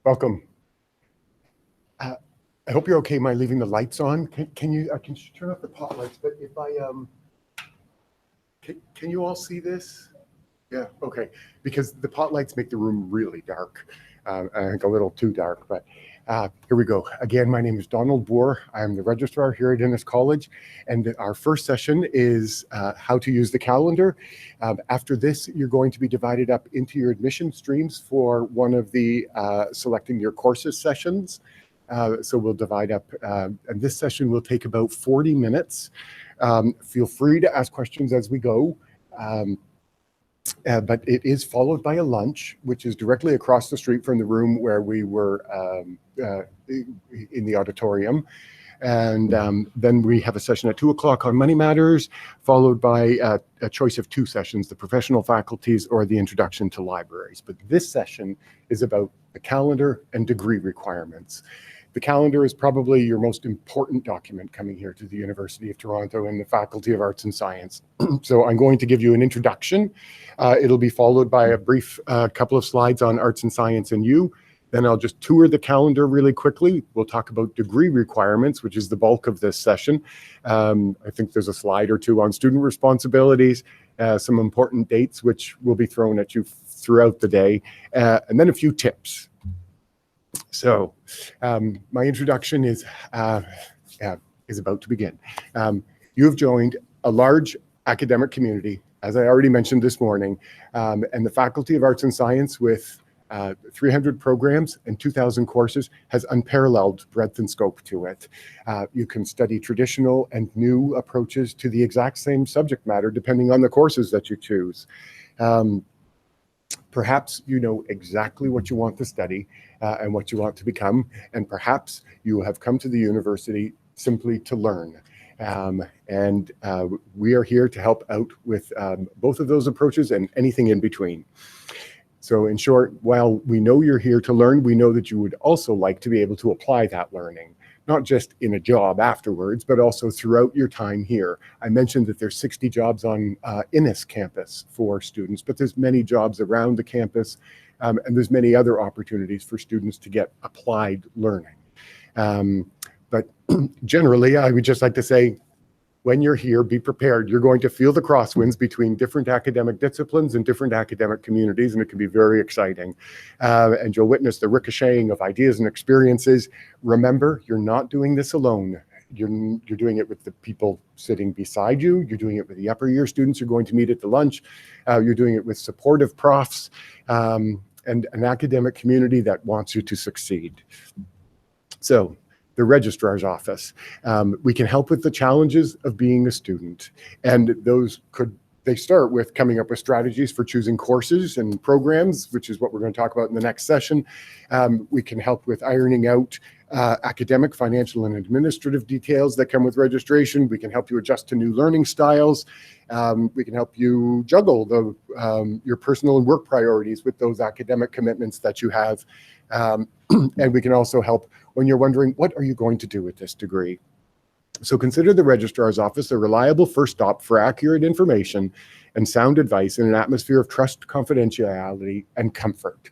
Welcome. I hope you're okay. Am I leaving the lights on? Can you? I can turn off the pot lights, but if I can you all see this? Yeah. Okay. Because the pot lights make the room really dark. I think a little too dark, but here we go. Again, my name is Donald Boere. I'm the registrar here at Innis College, and our first session is how to use the calendar. After this, you're going to be divided up into your admission streams for one of the selecting your courses sessions. So we'll divide up, and this session will take about 40 minutes. Feel free to ask questions as we go. But it is followed by a lunch, which is directly across the street from the room where we were in the auditorium. And then we have a session at 2 o'clock on money matters, followed by a choice of two sessions, the professional faculties or the introduction to libraries. But this session is about the calendar and degree requirements. The calendar is probably your most important document coming here to the University of Toronto and the Faculty of Arts and Science. So I'm going to give you an introduction. It'll be followed by a brief couple of slides on arts and science and you. Then I'll just tour the calendar really quickly. We'll talk about degree requirements, which is the bulk of this session. I think there's a slide or two on student responsibilities, some important dates, which will be thrown at you throughout the day, and then a few tips. So my introduction is about to begin. You have joined a large academic community, as I already mentioned this morning, and the Faculty of Arts and Science with 300 programs and 2,000 courses has unparalleled breadth and scope to it. You can study traditional and new approaches to the exact same subject matter depending on the courses that you choose. Perhaps you know exactly what you want to study and what you want to become, and perhaps you have come to the university simply to learn. We are here to help out with both of those approaches and anything in between. So in short, while we know you're here to learn, we know that you would also like to be able to apply that learning, not just in a job afterwards, but also throughout your time here. I mentioned that there's 60 jobs on Innis campus for students, but there's many jobs around the campus, and there's many other opportunities for students to get applied learning. But generally, I would just like to say, when you're here, be prepared. You're going to feel the crosswinds between different academic disciplines and different academic communities, and it can be very exciting. And you'll witness the ricocheting of ideas and experiences. Remember, you're not doing this alone. You're doing it with the people sitting beside you. You're doing it with the upper year students you're going to meet at the lunch. You're doing it with supportive profs and an academic community that wants you to succeed. So, the registrar's office. We can help with the challenges of being a student, and they start with coming up with strategies for choosing courses and programs, which is what we're going to talk about in the next session. We can help with ironing out academic, financial, and administrative details that come with registration. We can help you adjust to new learning styles. We can help you juggle your personal and work priorities with those academic commitments that you have. And we can also help when you're wondering, what are you going to do with this degree? So consider the registrar's office a reliable first stop for accurate information and sound advice in an atmosphere of trust, confidentiality, and comfort.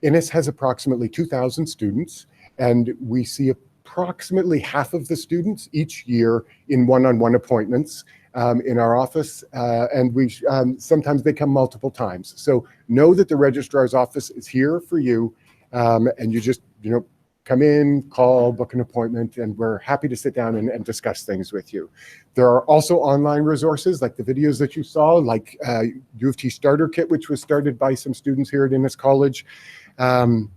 Innis has approximately 2,000 students, and we see approximately half of the students each year in one-on-one appointments in our office, and sometimes they come multiple times. So know that the registrar's office is here for you, and you just, come in, call, book an appointment, and we're happy to sit down and discuss things with you. There are also online resources like the videos that you saw, like U of T Starter Kit, which was started by some students here at Innis College. And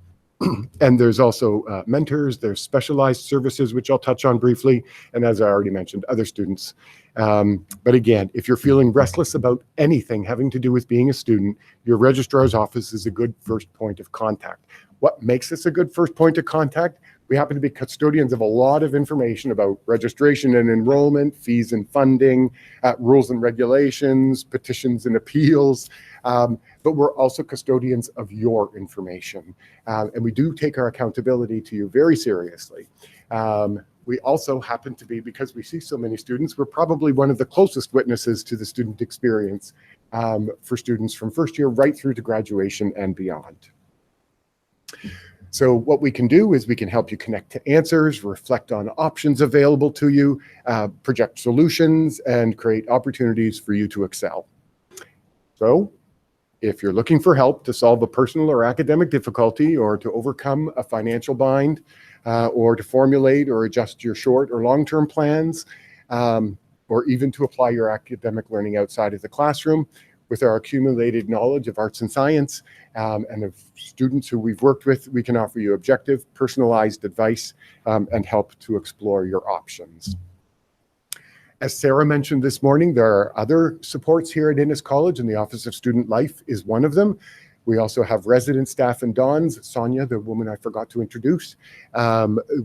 there's also mentors, there's specialized services, which I'll touch on briefly, and as I already mentioned, other students. But again, if you're feeling restless about anything having to do with being a student, your registrar's office is a good first point of contact. What makes this a good first point of contact? We happen to be custodians of a lot of information about registration and enrollment, fees and funding, rules and regulations, petitions and appeals, but we're also custodians of your information. And we do take our accountability to you very seriously. We also happen to be, because we see so many students, we're probably one of the closest witnesses to the student experience for students from first year right through to graduation and beyond. So what we can do is we can help you connect to answers, reflect on options available to you, project solutions, and create opportunities for you to excel. So if you're looking for help to solve a personal or academic difficulty, or to overcome a financial bind, or to formulate or adjust your short or long-term plans, or even to apply your academic learning outside of the classroom, with our accumulated knowledge of arts and science and of students who we've worked with, we can offer you objective, personalized advice and help to explore your options. As Sarah mentioned this morning, there are other supports here at Innis College, and the Office of Student Life is one of them. We also have resident staff and dons, Sonia, the woman I forgot to introduce.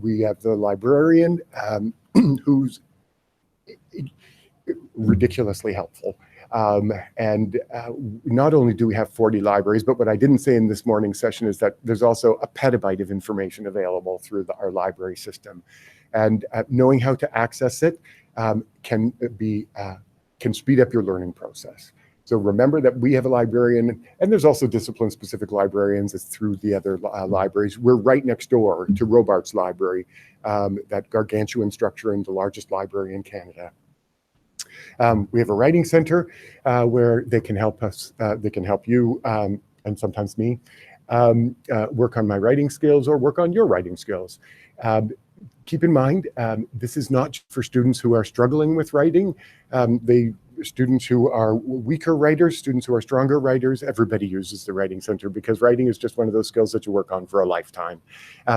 We have the librarian who's ridiculously helpful. Not only do we have 40 libraries, but what I didn't say in this morning's session is that there's also a petabyte of information available through our library system. And knowing how to access it can speed up your learning process. So remember that we have a librarian, and there's also discipline-specific librarians through the other libraries. We're right next door to Robarts Library, that gargantuan structure and the largest library in Canada. We have a writing center where they can help us, they can help you, and sometimes me, work on my writing skills or work on your writing skills. Keep in mind, this is not for students who are struggling with writing. Students who are weaker writers, students who are stronger writers, everybody uses the Writing Center, because writing is just one of those skills that you work on for a lifetime.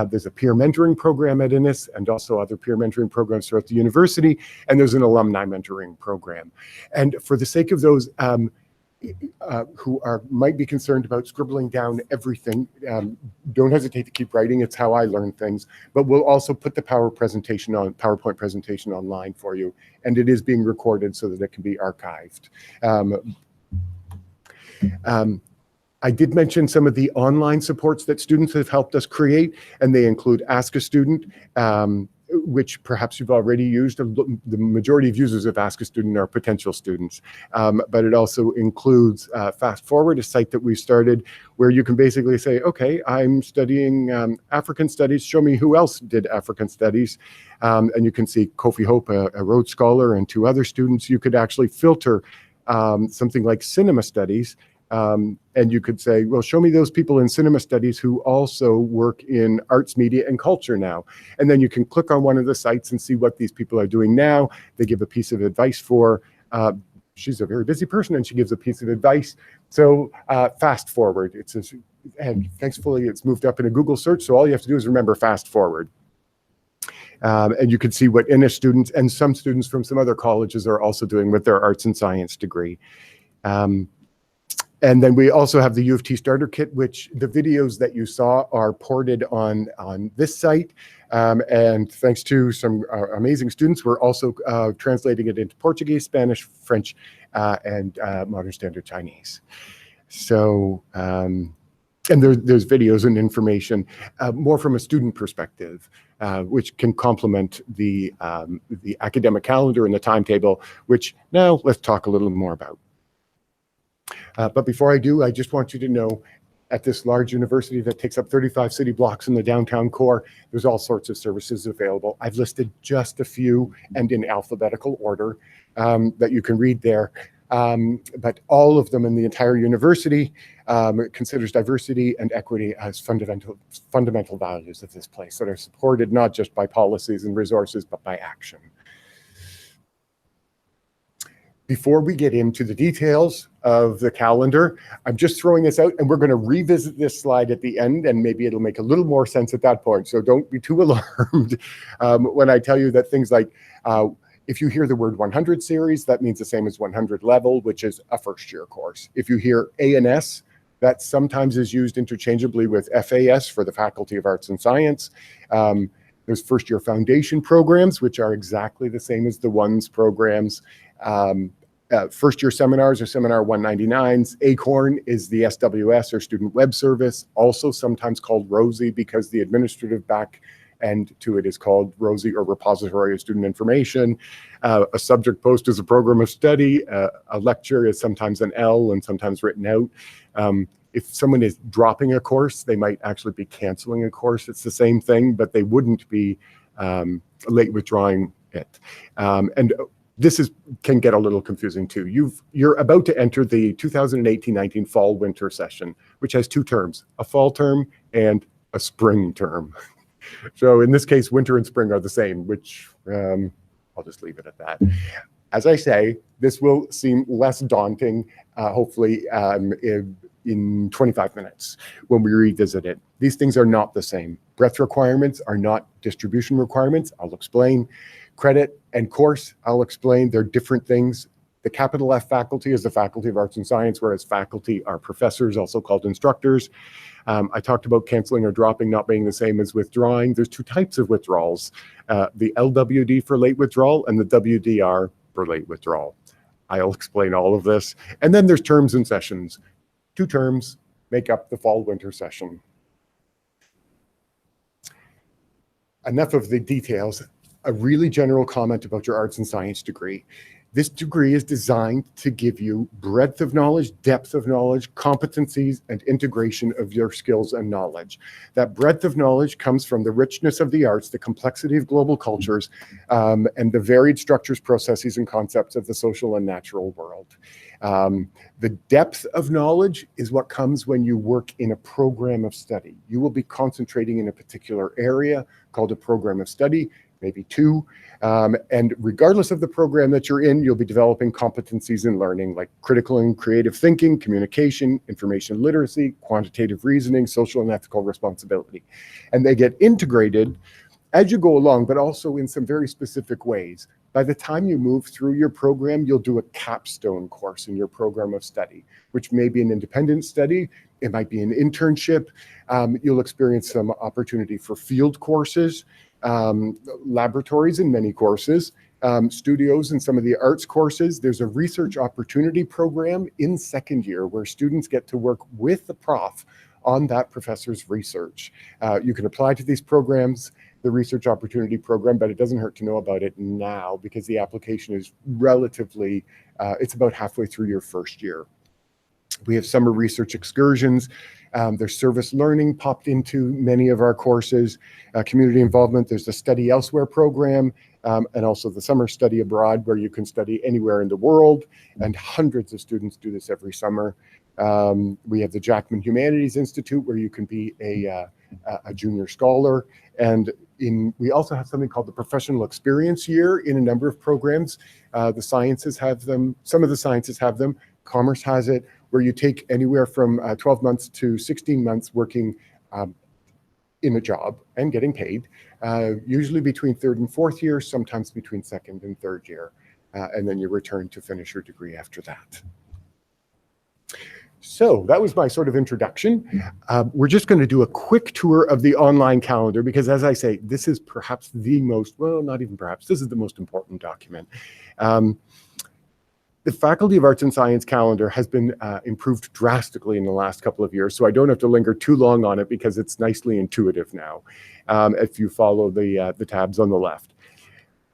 There's a peer mentoring program at Innis, and also other peer mentoring programs throughout the university, and there's an alumni mentoring program. And for the sake of those who might be concerned about scribbling down everything, don't hesitate to keep writing. It's how I learn things. But we'll also put the PowerPoint presentation online for you, and it is being recorded so that it can be archived. I did mention some of the online supports that students have helped us create, and they include Ask a Student, which perhaps you've already used. The majority of users of Ask a Student are potential students, but it also includes Fast Forward, a site that we started where you can basically say, okay, I'm studying African studies, show me who else did African studies. And you can see Kofi Hope, a Rhodes Scholar, and 2 other students. You could actually filter something like cinema studies, and you could say, well, show me those people in cinema studies who also work in arts, media, and culture now. And then you can click on one of the sites and see what these people are doing now. They give a piece of advice for, she's a very busy person, and she gives a piece of advice. So Fast Forward, and thankfully it's moved up in a Google search, so all you have to do is remember Fast Forward. And you can see what Innis students and some students from some other colleges are also doing with their arts and science degree. And then we also have the U of T Starter Kit, which the videos that you saw are ported on this site. And thanks to some amazing students, we're also translating it into Portuguese, Spanish, French, and Modern Standard Chinese. So, and there's videos and information more from a student perspective, which can complement the academic calendar and the timetable, which now let's talk a little more about. But before I do, I just want you to know, at this large university that takes up 35 city blocks in the downtown core, there's all sorts of services available. I've listed just a few, and in alphabetical order, that you can read there. But all of them in the entire university considers diversity and equity as fundamental values of this place that are supported not just by policies and resources, but by action. Before we get into the details of the calendar, I'm just throwing this out, and we're going to revisit this slide at the end, and maybe it'll make a little more sense at that point. So don't be too alarmed when I tell you that things like, if you hear the word 100 series, that means the same as 100 level, which is a first-year course. If you hear A&S, that sometimes is used interchangeably with FAS for the Faculty of Arts and Science. There's first-year foundation programs, which are exactly the same as the ONES programs. First-year seminars or Seminar 199s. ACORN is the SWS, or Student Web Service, also sometimes called ROSI, because the administrative back end to it is called ROSI, or Repository of Student Information. A subject post is a program of study. A lecture is sometimes an L and sometimes written out. if someone is dropping a course, they might actually be canceling a course. It's the same thing, but they wouldn't be late withdrawing it. And this can get a little confusing too. You're about to enter the 2018-19 fall-winter session, which has two terms, a fall term and a spring term. So in this case, winter and spring are the same, which I'll just leave it at that. As I say, this will seem less daunting, hopefully, in 25 minutes when we revisit it. These things are not the same. Breadth requirements are not distribution requirements. I'll explain. Credit and course, I'll explain. They're different things. The capital F faculty is the Faculty of Arts and Science, whereas faculty are professors, also called instructors. I talked about canceling or dropping not being the same as withdrawing. There's two types of withdrawals, the LWD for late withdrawal and the WDR for late withdrawal. I'll explain all of this. And then there's terms and sessions. Two terms make up the fall-winter session. Enough of the details. A really general comment about your arts and science degree. This degree is designed to give you breadth of knowledge, depth of knowledge, competencies, and integration of your skills and knowledge. That breadth of knowledge comes from the richness of the arts, the complexity of global cultures, and the varied structures, processes, and concepts of the social and natural world. The depth of knowledge is what comes when you work in a program of study. You will be concentrating in a particular area called a program of study, maybe two. And regardless of the program that you're in, you'll be developing competencies in learning like critical and creative thinking, communication, information literacy, quantitative reasoning, social and ethical responsibility. And they get integrated as you go along, but also in some very specific ways. By the time you move through your program, you'll do a capstone course in your program of study, which may be an independent study. It might be an internship. You'll experience some opportunity for field courses, laboratories in many courses, studios in some of the arts courses. There's a research opportunity program in second year where students get to work with the prof on that professor's research. You can apply to these programs, the research opportunity program, but it doesn't hurt to know about it now because the application is relatively, it's about halfway through your first year. We have summer research excursions. There's service learning popped into many of our courses, community involvement. There's the Study Elsewhere program, and also the Summer Study Abroad, where you can study anywhere in the world, and hundreds of students do this every summer. We have the Jackman Humanities Institute, where you can be a junior scholar, and we also have something called the Professional Experience Year in a number of programs. The sciences have them, some of the sciences have them, commerce has it, where you take anywhere from 12 months to 16 months working in a job and getting paid, usually between third and fourth year, sometimes between second and third year. And then you return to finish your degree after that. So that was my sort of introduction. We're just going to do a quick tour of the online calendar because, as I say, this is perhaps the most, well, not even perhaps, this is the most important document. The Faculty of Arts and Science calendar has been improved drastically in the last couple of years, so I don't have to linger too long on it because it's nicely intuitive now if you follow the tabs on the left.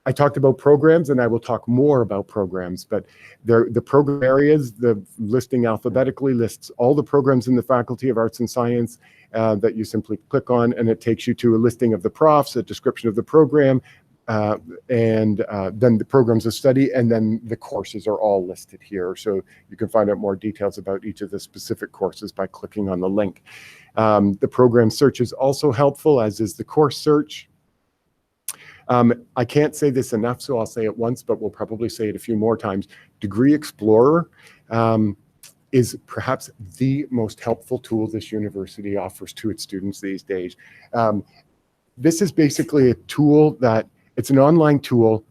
I talked about programs, and I will talk more about programs, but the program areas, the listing alphabetically lists all the programs in the Faculty of Arts and Science that you simply click on, and it takes you to a listing of the profs, a description of the program, and then the programs of study, and then the courses are all listed here. So you can find out more details about each of the specific courses by clicking on the link. The program search is also helpful, as is the course search. I can't say this enough, so I'll say it once, but we'll probably say it a few more times. Degree Explorer is perhaps the most helpful tool this university offers to its students these days. This is basically a tool that, it's an online tool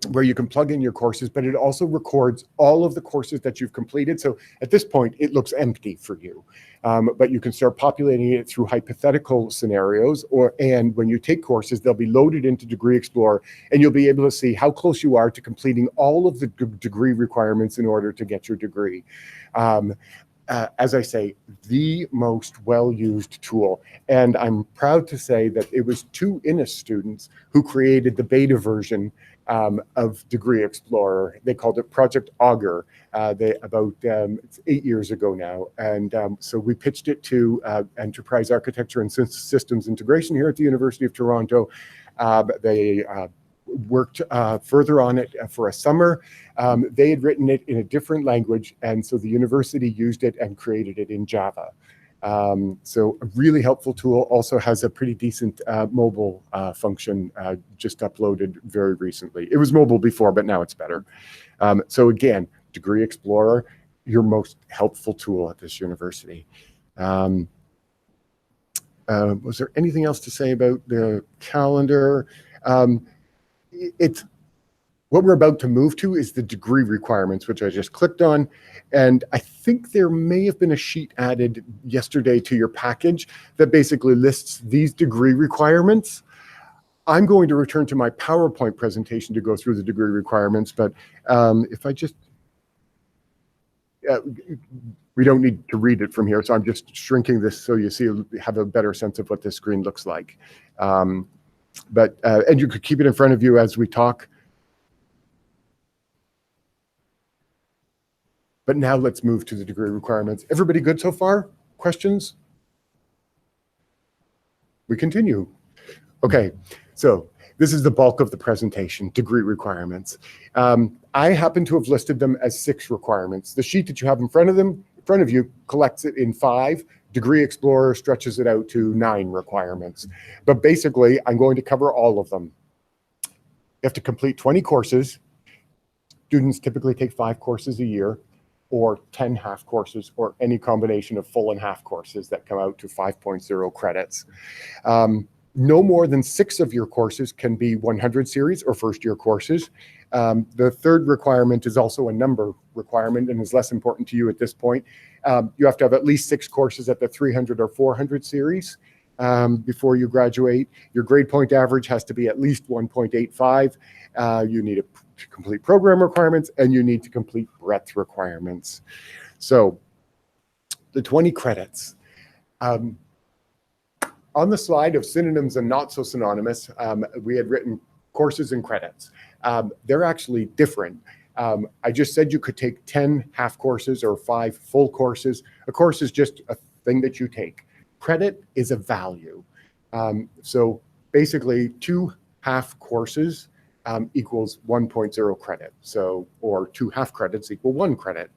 where you can plug in your courses, but it also records all of the courses that you've completed. So at this point, it looks empty for you, but you can start populating it through hypothetical scenarios, and when you take courses, they'll be loaded into Degree Explorer, and you'll be able to see how close you are to completing all of the degree requirements in order to get your degree. As I say, the most well-used tool. And I'm proud to say that it was two Innis students who created the beta version of Degree Explorer. They called it Project Augur about 8 years ago now. And so we pitched it to Enterprise Architecture and Systems Integration here at the University of Toronto. They worked further on it for a summer. They had written it in a different language, and so the university used it and created it in Java. So a really helpful tool. Also has a pretty decent mobile function, just uploaded very recently. It was mobile before, but now it's better. So again, Degree Explorer, your most helpful tool at this university. Was there anything else to say about the calendar? What we're about to move to is the degree requirements, which I just clicked on. And I think there may have been a sheet added yesterday to your package that basically lists these degree requirements. I'm going to return to my PowerPoint presentation to go through the degree requirements, but if I just, we don't need to read it from here, so I'm just shrinking this so you have a better sense of what this screen looks like. And you could keep it in front of you as we talk. But now let's move to the degree requirements. Everybody good so far? Questions? We continue. Okay, so this is the bulk of the presentation, degree requirements. I happen to have listed them as 6 requirements. The sheet that you have in front of you collects it in 5. Degree Explorer stretches it out to 9 requirements. But basically, I'm going to cover all of them. You have to complete 20 courses. Students typically take 5 courses a year, or 10 half courses, or any combination of full and half courses that come out to 5.0 credits. No more than 6 of your courses can be 100 series or first year courses. The third requirement is also a number requirement and is less important to you at this point. You have to have at least 6 courses at the 300 or 400 series before you graduate. Your grade point average has to be at least 1.85. You need to complete program requirements, and you need to complete breadth requirements. So the 20 credits. On the slide of synonyms and not so synonymous, we had written courses and credits. They're actually different. I just said you could take 10 half courses or 5 full courses. A course is just a thing that you take. Credit is a value. So basically 2 half courses equals 1.0 credit. So, or 2 half credits equal 1 credit.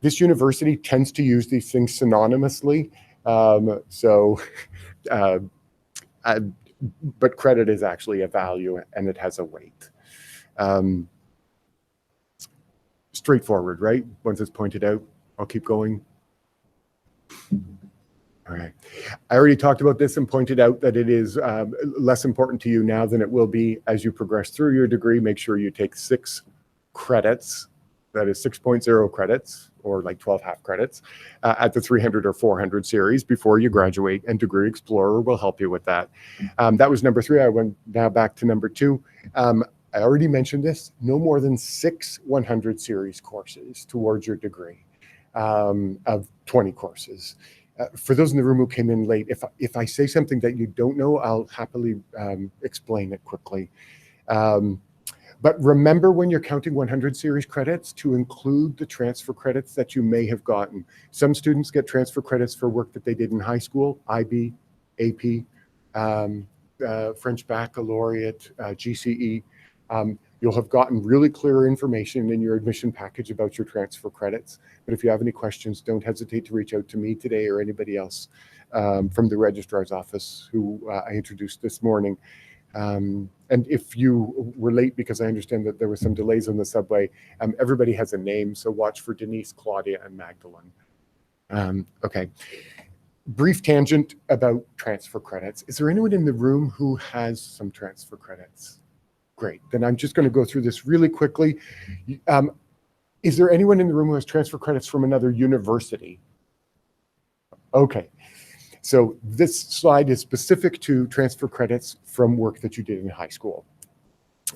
This university tends to use these things synonymously. But credit is actually a value and it has a weight. Straightforward, right? Once it's pointed out, I'll keep going. All right. I already talked about this and pointed out that it is less important to you now than it will be as you progress through your degree. Make sure you take 6 credits, that is 6.0 credits, or like 12 half credits, at the 300 or 400 series before you graduate, and Degree Explorer will help you with that. That was number 3. I went now back to number 2. I already mentioned this, no more than 6 100 series courses towards your degree of 20 courses. For those in the room who came in late, if I say something that you don't know, I'll happily explain it quickly. But remember when you're counting 100 series credits to include the transfer credits that you may have gotten. Some students get transfer credits for work that they did in high school, IB, AP, French Baccalaureate, GCE. You'll have gotten really clear information in your admission package about your transfer credits. But if you have any questions, don't hesitate to reach out to me today or anybody else from the Registrar's office who I introduced this morning. And if you were late, because I understand that there were some delays on the subway, everybody has a name, so watch for Denise, Claudia, and Magdalene. Okay. Brief tangent about transfer credits. Is there anyone in the room who has some transfer credits? Great. Then I'm just going to go through this really quickly. Is there anyone in the room who has transfer credits from another university? Okay. So this slide is specific to transfer credits from work that you did in high school.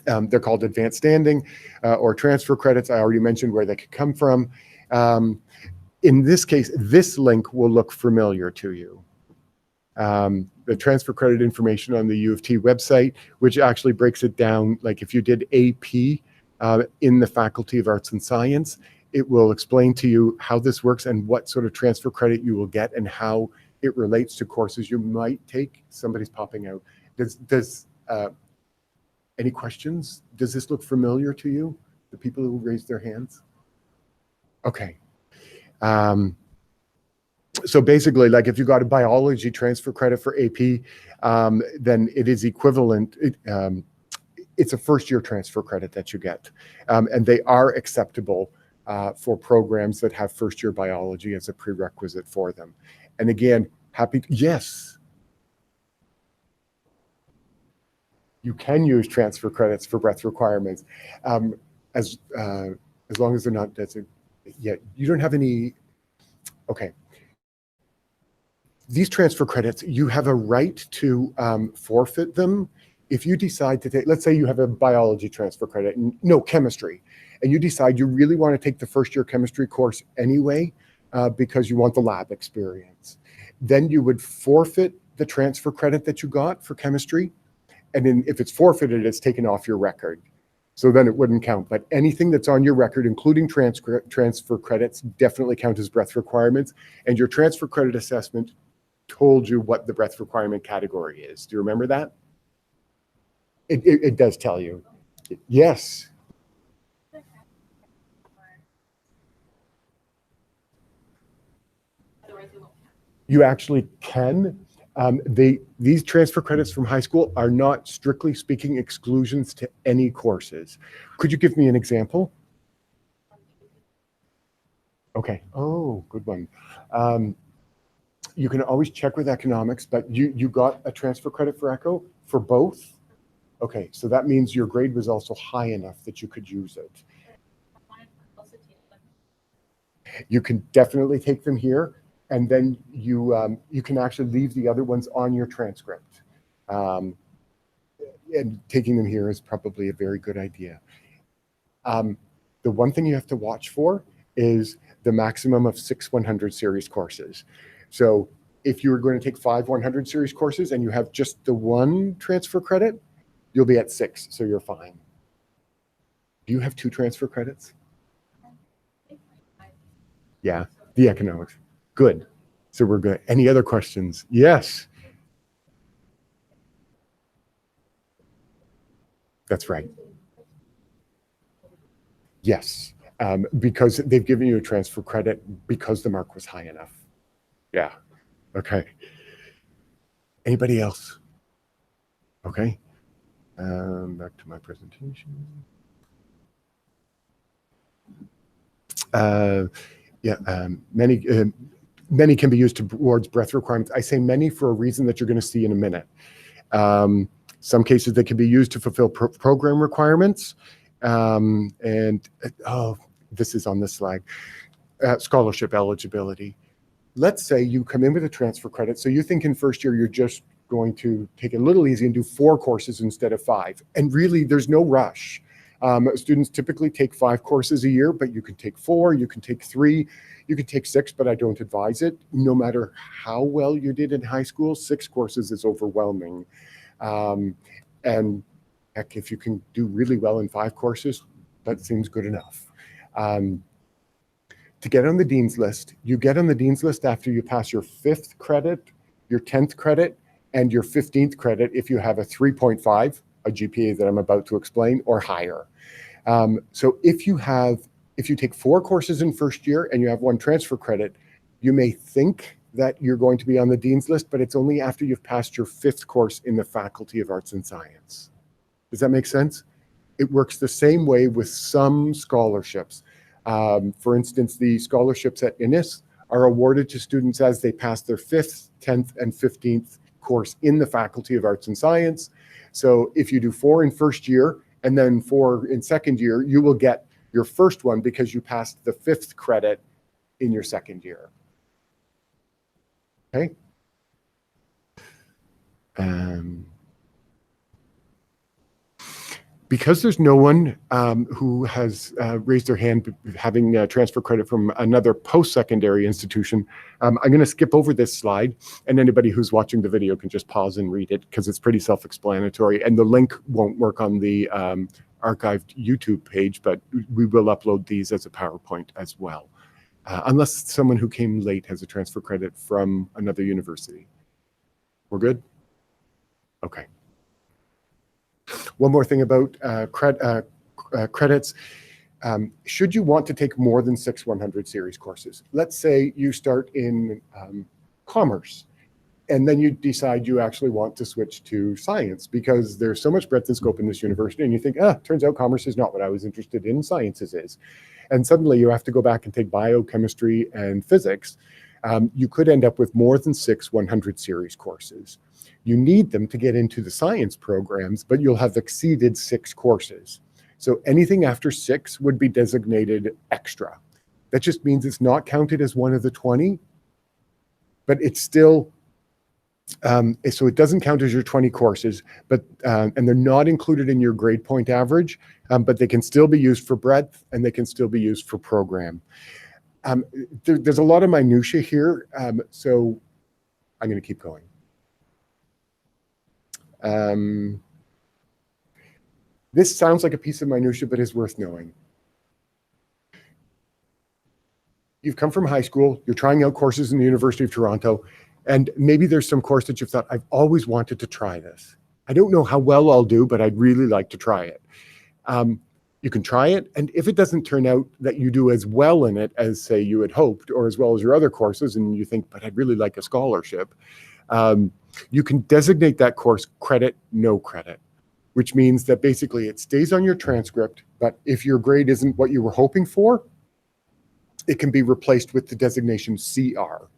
They're called advanced standing or transfer credits. I already mentioned where they could come from. In this case, this link will look familiar to you. The transfer credit information on the U of T website, which actually breaks it down. Like if you did AP in the Faculty of Arts and Science, it will explain to you how this works and what sort of transfer credit you will get and how it relates to courses you might take. Somebody's popping out. Does any questions? Does this look familiar to you? The people who raised their hands? Okay. So basically, like if you got a biology transfer credit for AP, then it is equivalent. It's a first-year transfer credit that you get, and they are acceptable for programs that have first-year biology as a prerequisite for them. And again, yes, you can use transfer credits for breadth requirements, as long as they're not designated. Yeah, you don't have any. Okay. These transfer credits, you have a right to forfeit them if you decide to take, let's say you have a biology transfer credit, and no, chemistry, and you decide you really want to take the first year chemistry course anyway because you want the lab experience. Then you would forfeit the transfer credit that you got for chemistry, and then if it's forfeited, it's taken off your record. So then it wouldn't count. But anything that's on your record, including transfer credits, definitely count as breadth requirements. And your transfer credit assessment told you what the breadth requirement category is. Do you remember that? It does tell you. Yes. You actually can. These transfer credits from high school are not, strictly speaking, exclusions to any courses. Could you give me an example? Okay. Oh, good one. You can always check with economics, but you got a transfer credit for echo for both? Okay, so that means your grade was also high enough that you could use it. You can definitely take them here, and then you can actually leave the other ones on your transcript. And taking them here is probably a very good idea. The one thing you have to watch for is the maximum of 6 100 series courses. So if you're going to take 5 100 series courses and you have just the one transfer credit, you'll be at 6, so you're fine. Do you have 2 transfer credits? Yeah, the economics. Good. So we're good. Any other questions? Yes. That's right. Yes, because they've given you a transfer credit because the mark was high enough. Yeah. Okay. Anybody else? Okay. Back to my presentation. Many can be used towards breadth requirements. I say many for a reason that you're going to see in a minute. Some cases they can be used to fulfill program requirements. This is on this slide. Scholarship eligibility. Let's say you come in with a transfer credit. So you think in first year you're just going to take it a little easy and do 4 courses instead of 5. And really, there's no rush. Students typically take 5 courses a year, but you can take 4, you can take 3, you can take 6, but I don't advise it. No matter how well you did in high school, 6 courses is overwhelming. And heck, if you can do really well in 5 courses, that seems good enough. To get on the Dean's List, you get on the Dean's List after you pass your 5th credit, your 10th credit, and your 15th credit if you have a 3.5, a GPA that I'm about to explain, or higher. So if you take 4 courses in first year and you have 1 transfer credit, you may think that you're going to be on the Dean's List, but it's only after you've passed your 5th course in the Faculty of Arts and Science. Does that make sense? It works the same way with some scholarships. For instance, the scholarships at Innis are awarded to students as they pass their 5th, 10th, and 15th course in the Faculty of Arts and Science. So if you do 4 in first year and then 4 in second year, you will get your first one because you passed the 5th credit in your second year. Okay. Because there's no one who has raised their hand having transfer credit from another post-secondary institution, I'm going to skip over this slide, and anybody who's watching the video can just pause and read it because it's pretty self-explanatory, and the link won't work on the archived YouTube page, but we will upload these as a PowerPoint as well, unless someone who came late has a transfer credit from another university. We're good? Okay. One more thing about credits. Should you want to take more than 6 100 series courses, let's say you start in commerce, and then you decide you actually want to switch to science because there's so much breadth and scope in this university, and you think, turns out commerce is not what I was interested in, sciences is. And suddenly you have to go back and take biochemistry and physics. You could end up with more than 6 100 series courses. You need them to get into the science programs, but you'll have exceeded 6 courses. So anything after 6 would be designated extra. That just means it's not counted as one of the 20, but it's still, so it doesn't count as your 20 courses, but and they're not included in your grade point average, but they can still be used for breadth and they can still be used for program. There's a lot of minutia here, so I'm going to keep going. This sounds like a piece of minutia, but is worth knowing. You've come from high school, you're trying out courses in the University of Toronto, and maybe there's some course that you've thought, I've always wanted to try this. I don't know how well I'll do, but I'd really like to try it. You can try it, and if it doesn't turn out that you do as well in it as, say, you had hoped, or as well as your other courses, and you think, but I'd really like a scholarship, you can designate that course credit, no credit, which means that basically it stays on your transcript, but if your grade isn't what you were hoping for, it can be replaced with the designation CR,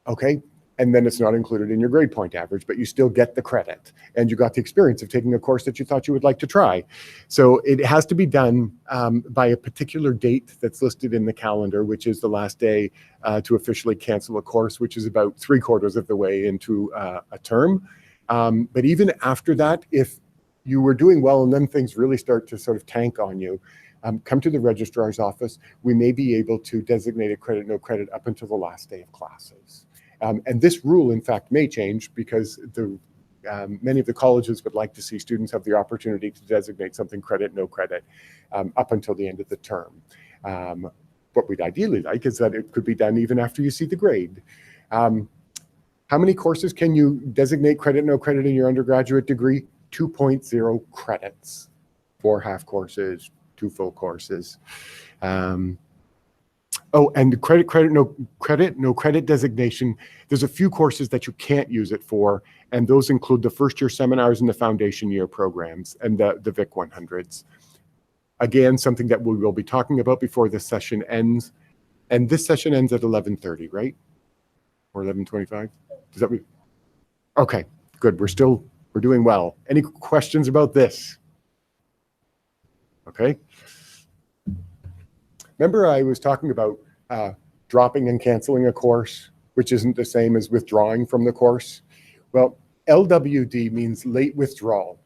okay? And then it's not included in your grade point average, but you still get the credit, and you got the experience of taking a course that you thought you would like to try. So it has to be done by a particular date that's listed in the calendar, which is the last day to officially cancel a course, which is about 3/4 of the way into a term. But even after that, if you were doing well and then things really start to sort of tank on you, come to the registrar's office. We may be able to designate a credit, no credit up until the last day of classes. And this rule, in fact, may change because many of the colleges would like to see students have the opportunity to designate something credit, no credit, up until the end of the term. What we'd ideally like is that it could be done even after you see the grade. How many courses can you designate credit, no credit in your undergraduate degree? 2.0 credits, 4 half courses, 2 full courses. Oh, and credit, no credit designation. There's a few courses that you can't use it for, and those include the first year seminars and the foundation year programs and the Vic 100s. Again, something that we will be talking about before this session ends. And this session ends at 11:30, right? Or 11:25? Does that mean? Okay, good. We're doing well. Any questions about this? Okay. Remember I was talking about dropping and canceling a course, which isn't the same as withdrawing from the course? Well, LWD means late withdrawal.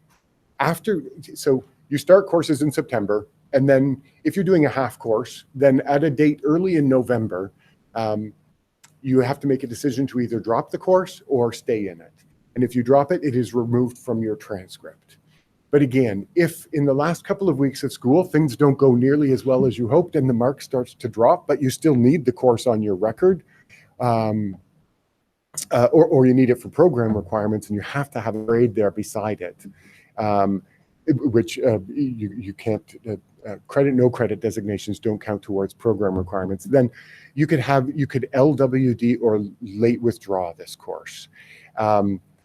So you start courses in September, and then if you're doing a half course, then at a date early in November, you have to make a decision to either drop the course or stay in it. And if you drop it, it is removed from your transcript. But again, if in the last couple of weeks of school, things don't go nearly as well as you hoped and the mark starts to drop, but you still need the course on your record, or you need it for program requirements and you have to have a grade there beside it, which you can't, credit, no credit designations don't count towards program requirements, then you could LWD or late withdraw this course.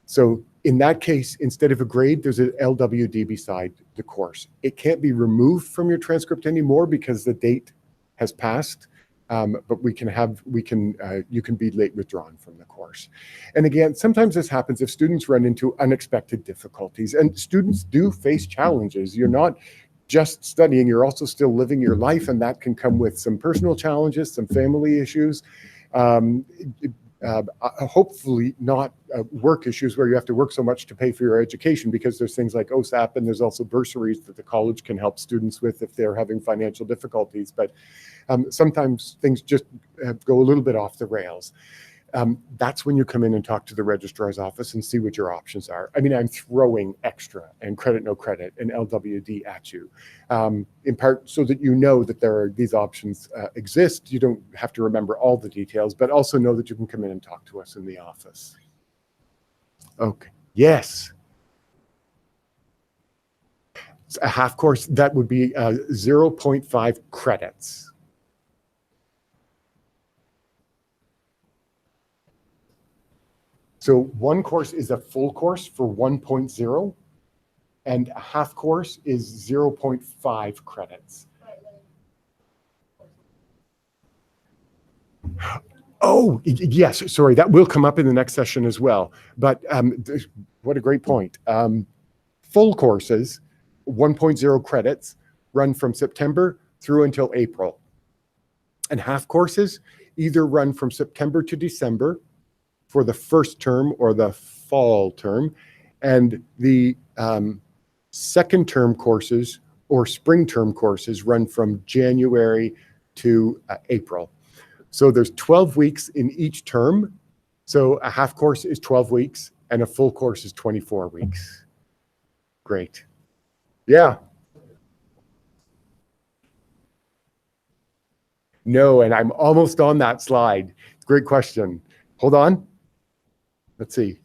So in that case, instead of a grade, there's an LWD beside the course. It can't be removed from your transcript anymore because the date has passed, but you can be late withdrawn from the course. And again, sometimes this happens if students run into unexpected difficulties, and students do face challenges. You're not just studying, you're also still living your life, and that can come with some personal challenges, some family issues. Hopefully not work issues where you have to work so much to pay for your education, because there's things like OSAP, and there's also bursaries that the college can help students with if they're having financial difficulties. But sometimes things just go a little bit off the rails. That's when you come in and talk to the registrar's office and see what your options are. I mean, I'm throwing extra and credit, no credit, and LWD at you, in part so that you know that there are these options exist. You don't have to remember all the details, but also know that you can come in and talk to us in the office. Okay. Yes. A half course, that would be 0.5 credits. So one course is a full course for 1.0, and a half course is 0.5 credits. Oh, yes, sorry, that will come up in the next session as well. But what a great point. Full courses, 1.0 credits, run from September through until April. And half courses either run from September to December for the first term or the fall term, and the second term courses or spring term courses run from January to April. So there's 12 weeks in each term. So a half course is 12 weeks and a full course is 24 weeks. Great. Yeah. No, and I'm almost on that slide. Great question. Hold on. Let's see.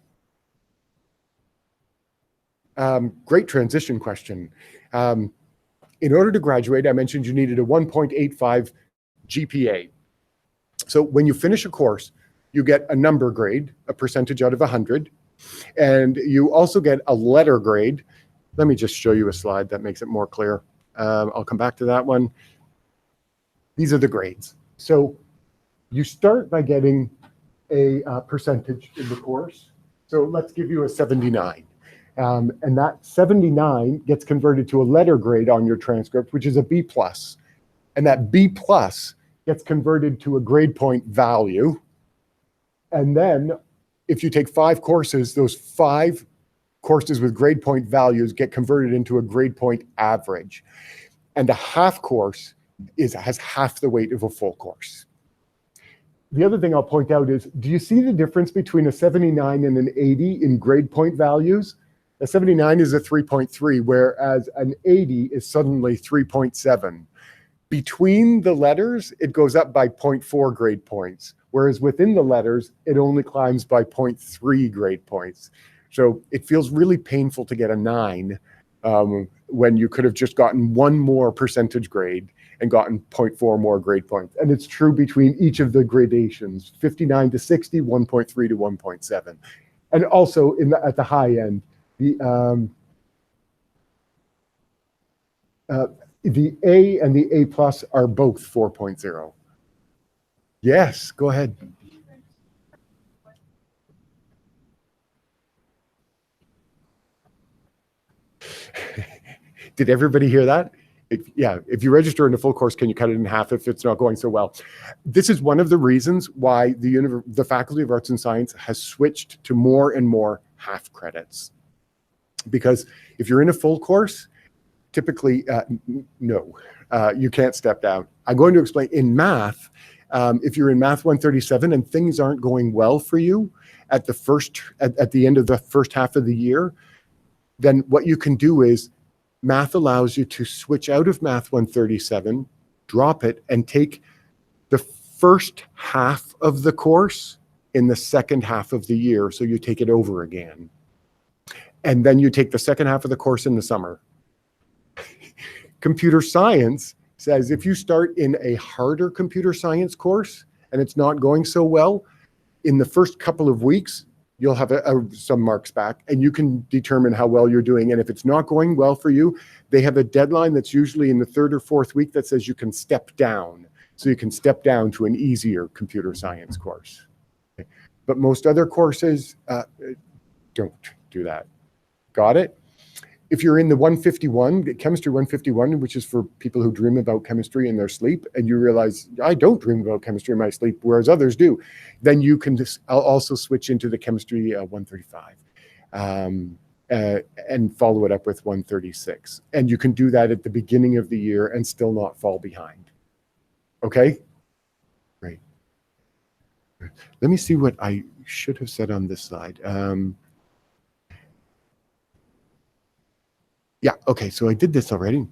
Great transition question. In order to graduate, I mentioned you needed a 1.85 GPA. So when you finish a course, you get a number grade, a percentage out of 100, and you also get a letter grade. Let me just show you a slide that makes it more clear. I'll come back to that one. These are the grades. So you start by getting a percentage in the course. So let's give you a 79. And that 79 gets converted to a letter grade on your transcript, which is a B+. And that B+ gets converted to a grade point value. And then if you take 5 courses, those 5 courses with grade point values get converted into a grade point average. And a half course has half the weight of a full course. The other thing I'll point out is, do you see the difference between a 79 and an 80 in grade point values? A 79 is a 3.3, whereas an 80 is suddenly 3.7. Between the letters, it goes up by 0.4 grade points, whereas within the letters, it only climbs by 0.3 grade points. So it feels really painful to get a 9 when you could have just gotten 1 more percentage grade and gotten 0.4 more grade points. And it's true between each of the gradations, 59 to 60, 1.3 to 1.7. And also at the high end, the A and the A+ are both 4.0. Yes, go ahead. Did everybody hear that? If you register in a full course, can you cut it in half if it's not going so well? This is one of the reasons why the Faculty of Arts and Science has switched to more and more half credits. Because if you're in a full course, typically, no, you can't step down. I'm going to explain in math, if you're in Math 137 and things aren't going well for you at the end of the first half of the year, then what you can do is math allows you to switch out of Math 137, drop it, and take the first half of the course in the second half of the year. So you take it over again. And then you take the second half of the course in the summer. Computer science says if you start in a harder computer science course and it's not going so well, in the first couple of weeks, you'll have some marks back and you can determine how well you're doing. And if it's not going well for you, they have a deadline that's usually in the 3rd or 4th week that says you can step down. So you can step down to an easier computer science course. But most other courses don't do that. Got it? If you're in the 151, chemistry 151, which is for people who dream about chemistry in their sleep, and you realize, I don't dream about chemistry in my sleep, whereas others do, then you can also switch into the chemistry 135 and follow it up with 136. And you can do that at the beginning of the year and still not fall behind. Okay? Great. Let me see what I should have said on this slide. Yeah, okay, so I did this already.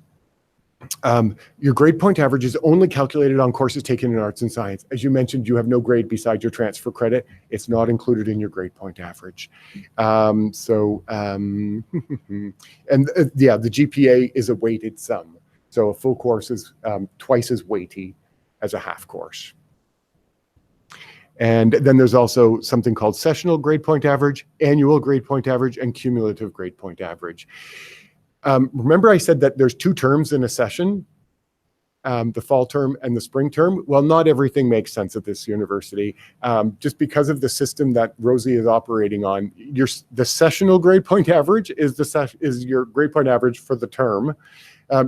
Your grade point average is only calculated on courses taken in arts and science. As you mentioned, you have no grade besides your transfer credit. It's not included in your grade point average. And yeah, the GPA is a weighted sum. So a full course is twice as weighty as a half course. And then there's also something called sessional grade point average, annual grade point average, and cumulative grade point average. Remember I said that there's 2 terms in a session, the fall term and the spring term? Well, not everything makes sense at this university. Just because of the system that Rosie is operating on, the sessional grade point average is your grade point average for the term.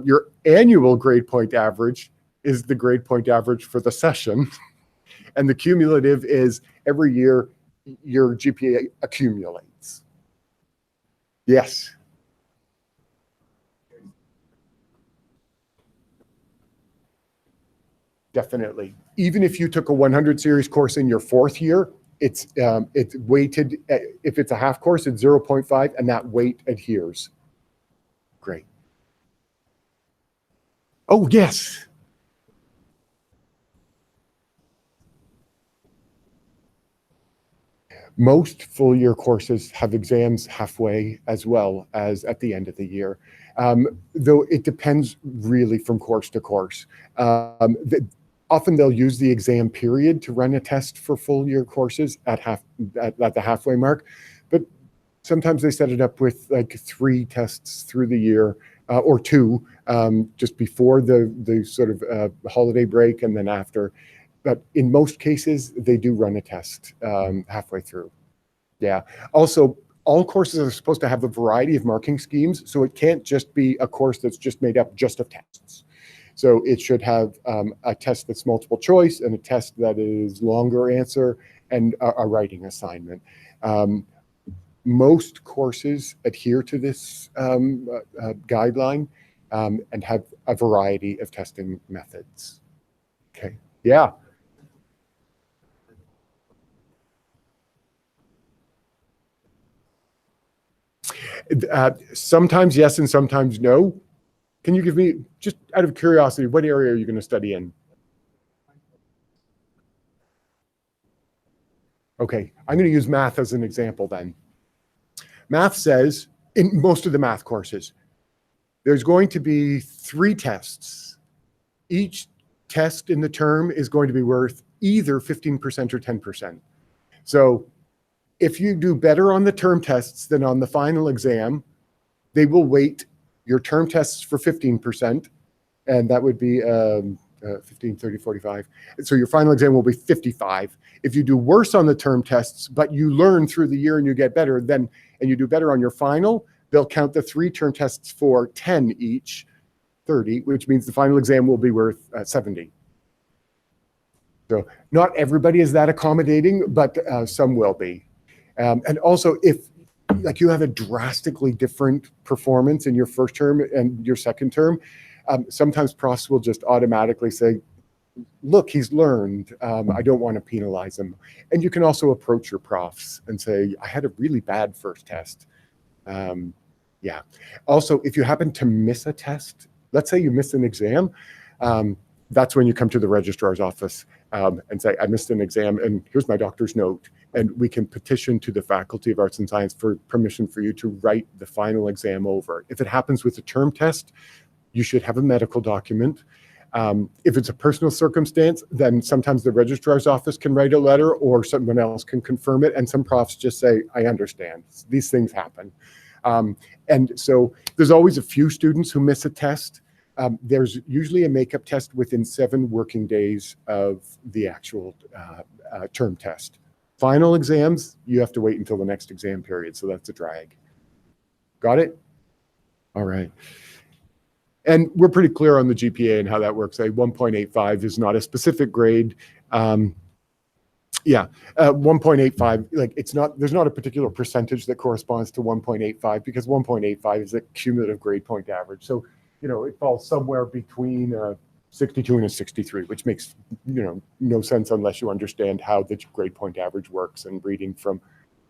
Your annual grade point average is the grade point average for the session. And the cumulative is every year your GPA accumulates. Yes. Definitely. Even if you took a 100 series course in your 4th year, it's weighted. If it's a half course, it's 0.5, and that weight adheres. Great. Oh, yes. Most full year courses have exams halfway as well as at the end of the year, though it depends really from course to course. Often they'll use the exam period to run a test for full year courses at the halfway mark, but sometimes they set it up with like 3 tests through the year, or 2 just before the sort of holiday break and then after. But in most cases, they do run a test halfway through. Yeah. Also, all courses are supposed to have a variety of marking schemes, so it can't just be a course that's just made up just of tests. So it should have a test that's multiple choice and a test that is longer answer and a writing assignment. Most courses adhere to this guideline and have a variety of testing methods. Okay. Yeah. Sometimes yes and sometimes no. Can you give me, just out of curiosity, what area are you going to study in? Okay, I'm going to use math as an example then. Math says, in most of the math courses, there's going to be 3 tests. Each test in the term is going to be worth either 15% or 10%. So if you do better on the term tests than on the final exam, they will weight your term tests for 15%, and that would be 15, 30, 45. So your final exam will be 55. If you do worse on the term tests, but you learn through the year and you get better, then, and you do better on your final, they'll count the 3 term tests for 10 each, 30, which means the final exam will be worth 70. So not everybody is that accommodating, but some will be. And also, if like you have a drastically different performance in your first term and your second term, sometimes profs will just automatically say, look, he's learned. I don't want to penalize him. And you can also approach your profs and say, I had a really bad first test. Yeah. Also, if you happen to miss a test, let's say you missed an exam, that's when you come to the registrar's office and say, I missed an exam and here's my doctor's note. And we can petition to the Faculty of Arts and Science for permission for you to write the final exam over. If it happens with a term test, you should have a medical document. If it's a personal circumstance, then sometimes the registrar's office can write a letter or someone else can confirm it. And some profs just say, I understand, these things happen. And so there's always a few students who miss a test. There's usually a makeup test within 7 working days of the actual term test. Final exams, you have to wait until the next exam period. So that's a drag. Got it? All right. And we're pretty clear on the GPA and how that works. A 1.85 is not a specific grade. 1.85, like there's not a particular percentage that corresponds to 1.85 because 1.85 is a cumulative grade point average. So, it falls somewhere between 62 and a 63, which makes, no sense unless you understand how the grade point average works and reading from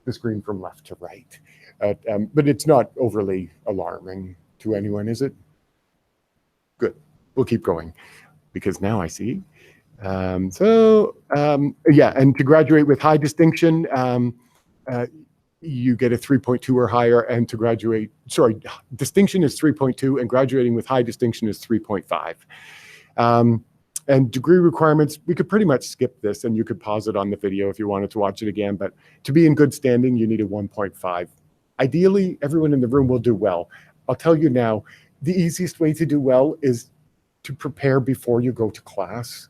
the screen from left to right. But it's not overly alarming to anyone, is it? Good. We'll keep going because now I see. And to graduate with high distinction, you get a 3.2 or higher, and distinction is 3.2 and graduating with high distinction is 3.5. And degree requirements, we could pretty much skip this and you could pause it on the video if you wanted to watch it again, but to be in good standing, you need a 1.5. Ideally, everyone in the room will do well. I'll tell you now, the easiest way to do well is to prepare before you go to class.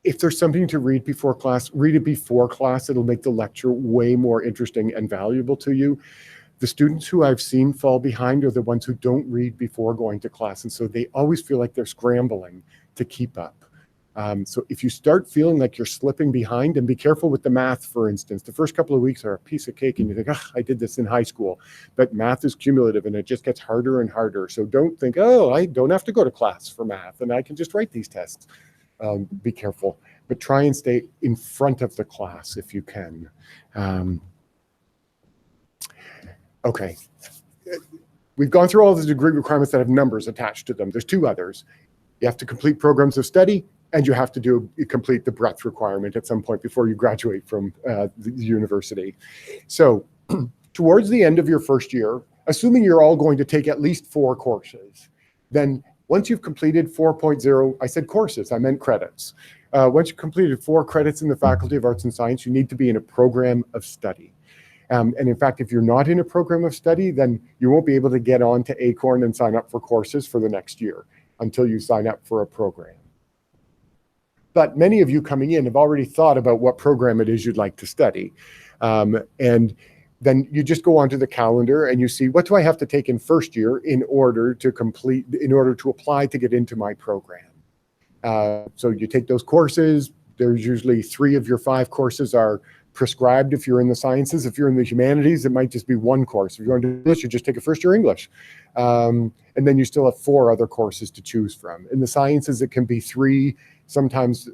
If there's something to read before class, read it before class. It'll make the lecture way more interesting and valuable to you. The students who I've seen fall behind are the ones who don't read before going to class. And so they always feel like they're scrambling to keep up. So if you start feeling like you're slipping behind, and be careful with the math, for instance, the first couple of weeks are a piece of cake and you think, I did this in high school, but math is cumulative and it just gets harder and harder. So don't think, I don't have to go to class for math and I can just write these tests. Be careful, but try and stay in front of the class if you can. Okay. We've gone through all the degree requirements that have numbers attached to them. There's two others. You have to complete programs of study, and you have to complete the breadth requirement at some point before you graduate from the university. So towards the end of your first year, assuming you're all going to take at least 4 courses, then once you've completed 4.0, I said courses, I meant credits. Once you've completed 4 credits in the Faculty of Arts and Science, you need to be in a program of study. And in fact, if you're not in a program of study, then you won't be able to get on to ACORN and sign up for courses for the next year until you sign up for a program. But many of you coming in have already thought about what program it is you'd like to study. And then you just go onto the calendar and you see, what do I have to take in first year in order to apply to get into my program? So you take those courses. There's usually 3 of your 5 courses are prescribed if you're in the sciences. If you're in the humanities, it might just be 1 course. If you're going to English, you just take a first year English. And then you still have 4 other courses to choose from. In the sciences, it can be 3. Sometimes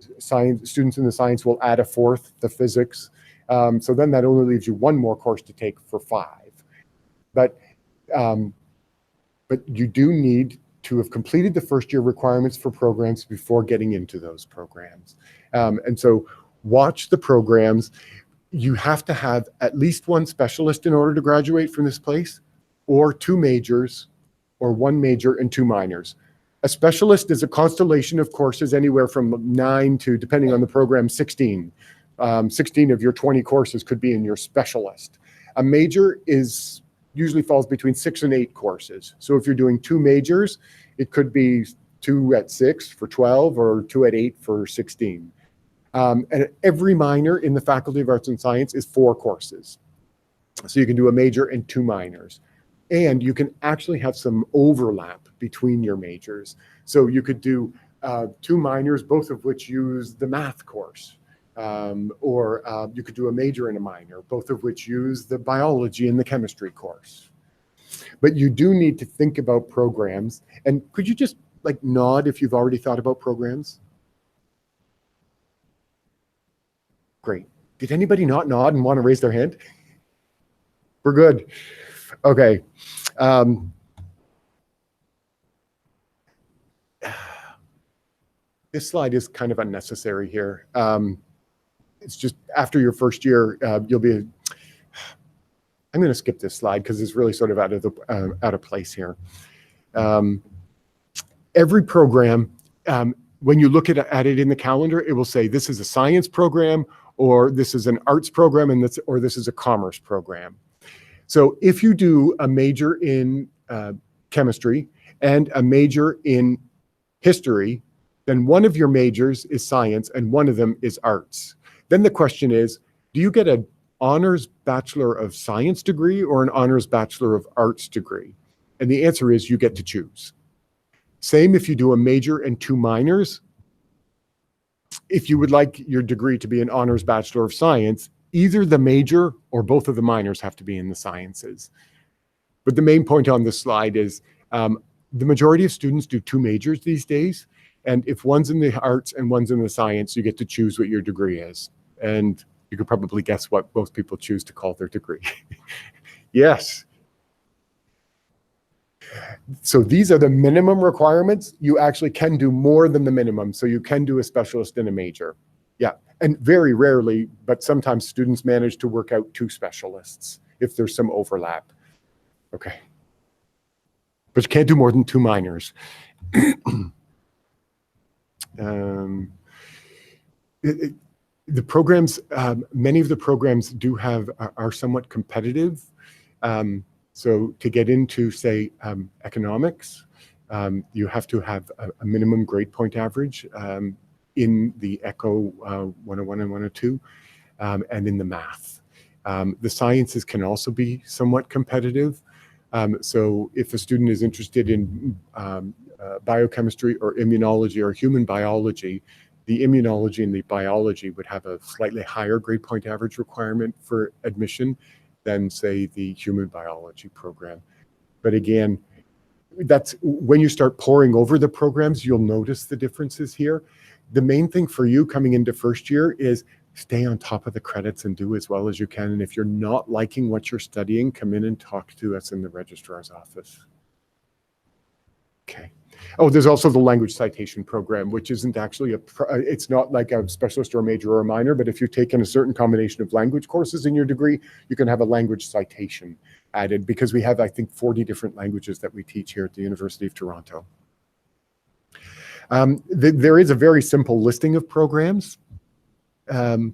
students in the science will add a 4th, the physics. So then that only leaves you 1 more course to take for 5. But you do need to have completed the first year requirements for programs before getting into those programs. And so watch the programs. You have to have at least 1 specialist in order to graduate from this place, or 2 majors, or 1 major and 2 minors. A specialist is a constellation of courses anywhere from 9 to, depending on the program, 16. 16 of your 20 courses could be in your specialist. A major usually falls between 6 and 8 courses. So if you're doing 2 majors, it could be 2 at 6 for 12 or 2 at 8 for 16. And every minor in the Faculty of Arts and Science is 4 courses. So you can do a major and 2 minors. And you can actually have some overlap between your majors. So you could do 2 minors, both of which use the math course. Or you could do a major and a minor, both of which use the biology and the chemistry course. But you do need to think about programs. And could you just nod if you've already thought about programs? Great. Did anybody not nod and want to raise their hand? We're good. Okay. This slide is kind of unnecessary here. It's just after your first year, you'll be. I'm going to skip this slide because it's really sort of out of place here. Every program, when you look at it in the calendar, it will say this is a science program, or this is an arts program, or this is a commerce program. So if you do a major in chemistry and a major in history, then one of your majors is science and one of them is arts. Then the question is, do you get a honors Bachelor of Science degree or an honors Bachelor of Arts degree? And the answer is you get to choose. Same if you do a major and 2 minors. If you would like your degree to be an honors Bachelor of Science, either the major or both of the minors have to be in the sciences. But the main point on this slide is the majority of students do 2 majors these days. And if one's in the arts and one's in the science, you get to choose what your degree is. And you could probably guess what most people choose to call their degree. Yes. So these are the minimum requirements. You actually can do more than the minimum. So you can do a specialist in a major. Yeah, and very rarely, but sometimes students manage to work out 2 specialists if there's some overlap. Okay. But you can't do more than 2 minors. The programs, many of the programs are somewhat competitive. So to get into, say, economics, you have to have a minimum grade point average in the ECHO 101 and 102, and in the math. The sciences can also be somewhat competitive. So if a student is interested in biochemistry or immunology or human biology, the immunology and the biology would have a slightly higher grade point average requirement for admission than, say, the human biology program. But again, that's when you start poring over the programs, you'll notice the differences here. The main thing for you coming into first year is stay on top of the credits and do as well as you can. And if you're not liking what you're studying, come in and talk to us in the registrar's office. Okay. Oh, there's also the language citation program, which isn't actually it's not like a specialist or a major or a minor, but if you've taken a certain combination of language courses in your degree, you can have a language citation added, because we have, I think, 40 different languages that we teach here at the University of Toronto. There is a very simple listing of programs. No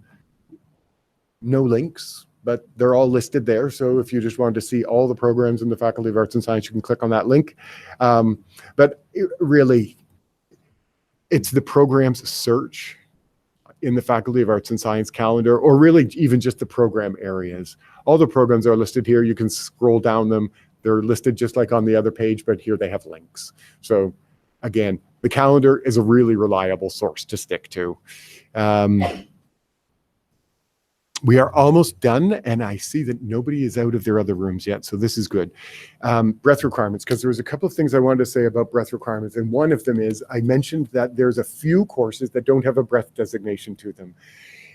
links, but they're all listed there. So if you just wanted to see all the programs in the Faculty of Arts and Science, you can click on that link. But really, it's the programs search in the Faculty of Arts and Science calendar, or really even just the program areas. All the programs are listed here. You can scroll down them. They're listed just like on the other page, but here they have links. So again, the calendar is a really reliable source to stick to. We are almost done, and I see that nobody is out of their other rooms yet, so this is good. Breadth requirements, because there was a couple of things I wanted to say about breadth requirements, and one of them is I mentioned that there's a few courses that don't have a breadth designation to them.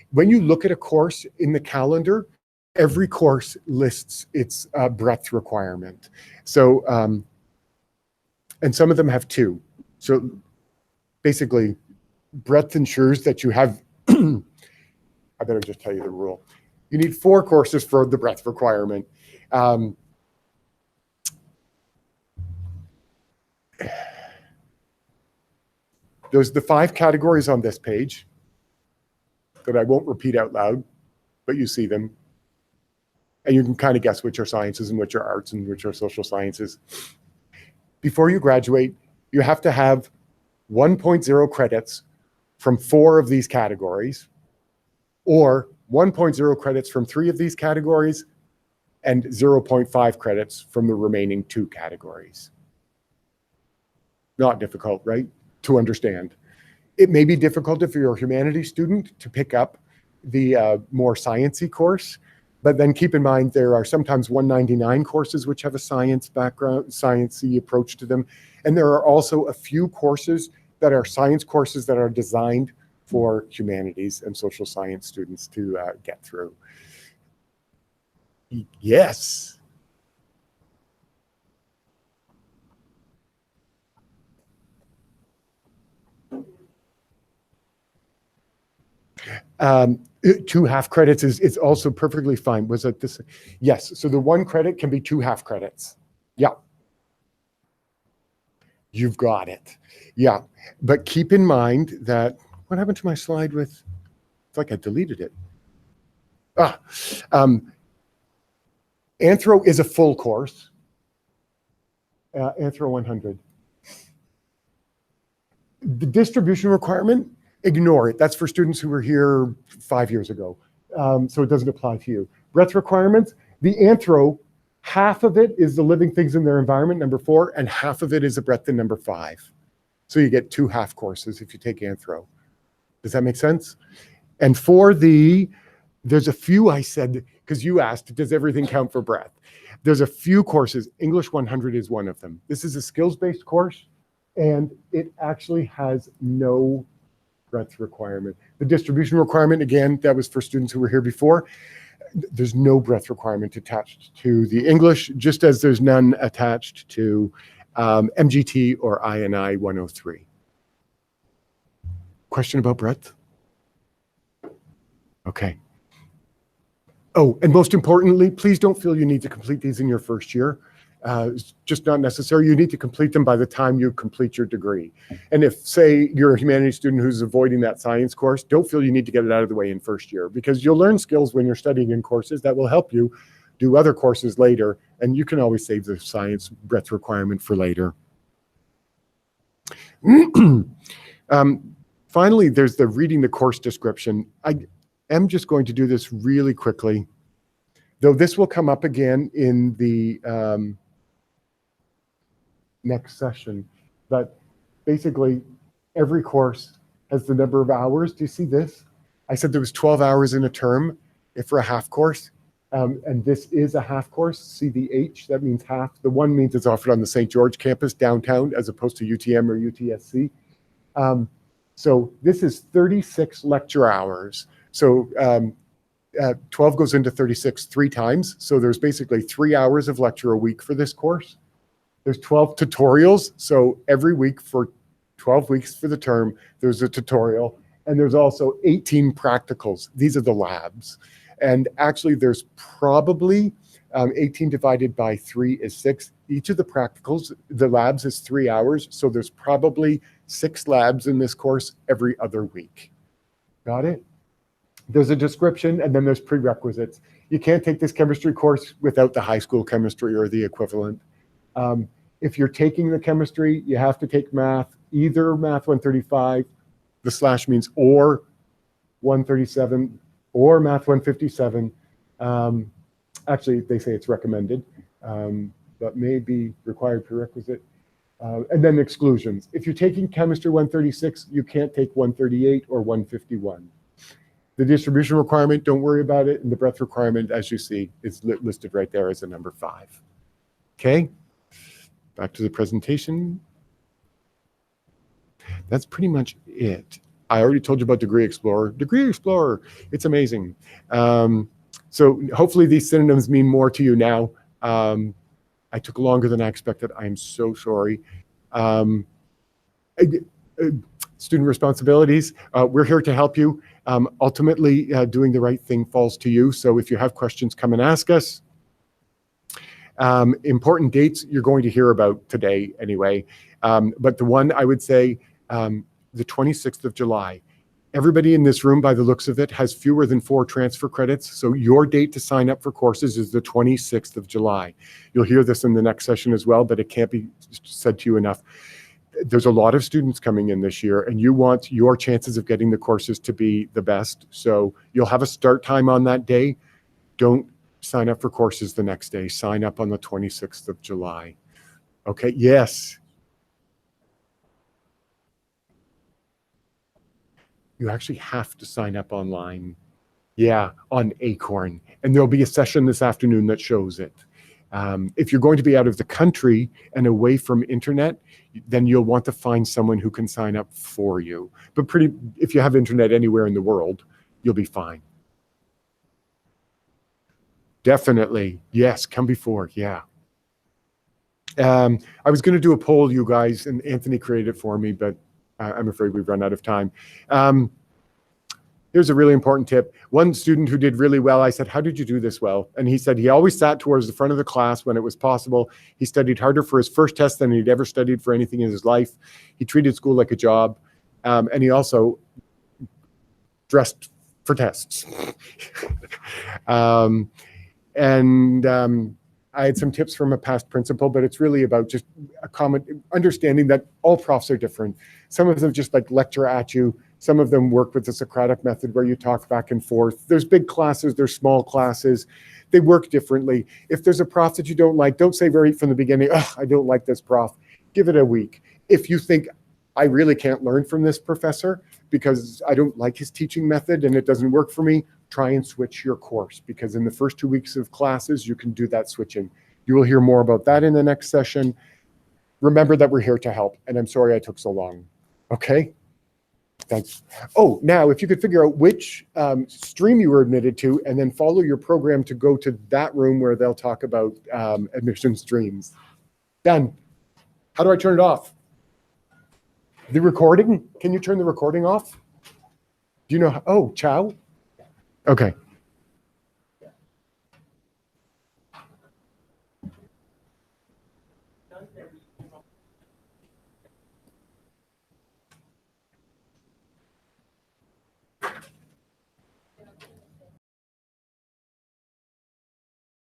When you look at a course in the calendar, every course lists its breadth requirement. So, and some of them have 2. So basically, breadth ensures that you have I better just tell you the rule. You need 4 courses for the breadth requirement. There's the 5 categories on this page that I won't repeat out loud, but you see them. And you can kind of guess which are sciences and which are arts and which are social sciences. Before you graduate, you have to have 1.0 credits from 4 of these categories, or 1.0 credits from 3 of these categories, and 0.5 credits from the remaining 2 categories. Not difficult, right, to understand. It may be difficult if you're a humanities student to pick up the more science-y course, but then keep in mind there are sometimes 199 courses which have a science background, science-y approach to them, and there are also a few courses that are science courses that are designed for humanities and social science students to get through. Yes. Two half credits is also perfectly fine. Was it this? Yes. So the 1 credit can be 2 half credits. Yeah. You've got it. Yeah. But keep in mind that, what happened to my slide with, it's like I deleted it. Anthro is a full course. Anthro 100. The distribution requirement, ignore it. That's for students who were here 5 years ago. So it doesn't apply to you. breadth requirements, the anthro, half of it is the living things in their environment, number 4, and half of it is a breadth in number 5. So you get 2 half courses if you take anthro. Does that make sense? And for there's a few I said, because you asked, does everything count for breadth? There's a few courses. English 100 is one of them. This is a skills-based course, and it actually has no breadth requirement. The distribution requirement, again, that was for students who were here before. There's no breadth requirement attached to the English, just as there's none attached to MGT or INI 103. Question about breadth? Okay. Oh, and most importantly, please don't feel you need to complete these in your first year. It's just not necessary. You need to complete them by the time you complete your degree. And if, say, you're a humanities student who's avoiding that science course, don't feel you need to get it out of the way in first year, because you'll learn skills when you're studying in courses that will help you do other courses later, and you can always save the science breadth requirement for later. Finally, there's the reading the course description. I am just going to do this really quickly, though this will come up again in the next session. But basically, every course has the number of hours. Do you see this? I said there was 12 hours in a term for a half course. And this is a half course. See the H, that means half. The 1 means it's offered on the St. George campus downtown, as opposed to UTM or UTSC. So this is 36 lecture hours. So 12 goes into 36 3 times. So there's basically 3 hours of lecture a week for this course. There's 12 tutorials. So every week for 12 weeks for the term, there's a tutorial. And there's also 18 practicals. These are the labs. And actually there's probably 18 divided by 3 is 6. Each of the practicals, the labs is 3 hours. So there's probably 6 labs in this course every other week. Got it? There's a description, and then there's prerequisites. You can't take this chemistry course without the high school chemistry or the equivalent. If you're taking the chemistry, you have to take math, either math 135, the slash means or 137, or math 157. Actually, they say it's recommended, but may be required prerequisite. And then exclusions. If you're taking chemistry 136, you can't take 138 or 151. The distribution requirement, don't worry about it. And the breadth requirement, as you see, is listed right there as a number 5. Okay, back to the presentation. That's pretty much it. I already told you about Degree Explorer. Degree Explorer, it's amazing. So hopefully these synonyms mean more to you now. I took longer than I expected. I'm so sorry. Student responsibilities, we're here to help you. Ultimately, doing the right thing falls to you. So if you have questions, come and ask us. Important dates you're going to hear about today anyway. But the one I would say, the 26th of July. Everybody in this room, by the looks of it, has fewer than 4 transfer credits. So your date to sign up for courses is the 26th of July. You'll hear this in the next session as well, but it can't be said to you enough. There's a lot of students coming in this year, and you want your chances of getting the courses to be the best. So you'll have a start time on that day. Don't sign up for courses the next day. Sign up on the 26th of July. Okay, yes. You actually have to sign up online. Yeah, on Acorn. And there'll be a session this afternoon that shows it. If you're going to be out of the country and away from internet, then you'll want to find someone who can sign up for you. But if you have internet anywhere in the world, you'll be fine. Definitely. Yes, come before. Yeah. I was going to do a poll, you guys, and Anthony created it for me, but I'm afraid we've run out of time. Here's a really important tip. One student who did really well, I said, how did you do this well? And he said he always sat towards the front of the class when it was possible. He studied harder for his first test than he'd ever studied for anything in his life. He treated school like a job. And he also dressed for tests. I had some tips from a past principal, but it's really about just a common understanding that all profs are different. Some of them just like lecture at you. Some of them work with the Socratic method where you talk back and forth. There's big classes, there's small classes. They work differently. If there's a prof that you don't like, don't say right from the beginning, oh, I don't like this prof. Give it a week. If you think, I really can't learn from this professor because I don't like his teaching method and it doesn't work for me, try and switch your course, because in the first 2 weeks of classes, you can do that switching. You will hear more about that in the next session. Remember that we're here to help, and I'm sorry I took so long. Okay? Thanks. Oh, now, if you could figure out which stream you were admitted to, and then follow your program to go to that room where they'll talk about admission streams. Done. How do I turn it off? The recording? Can you turn the recording off? Do you know how? Oh, ciao? Okay.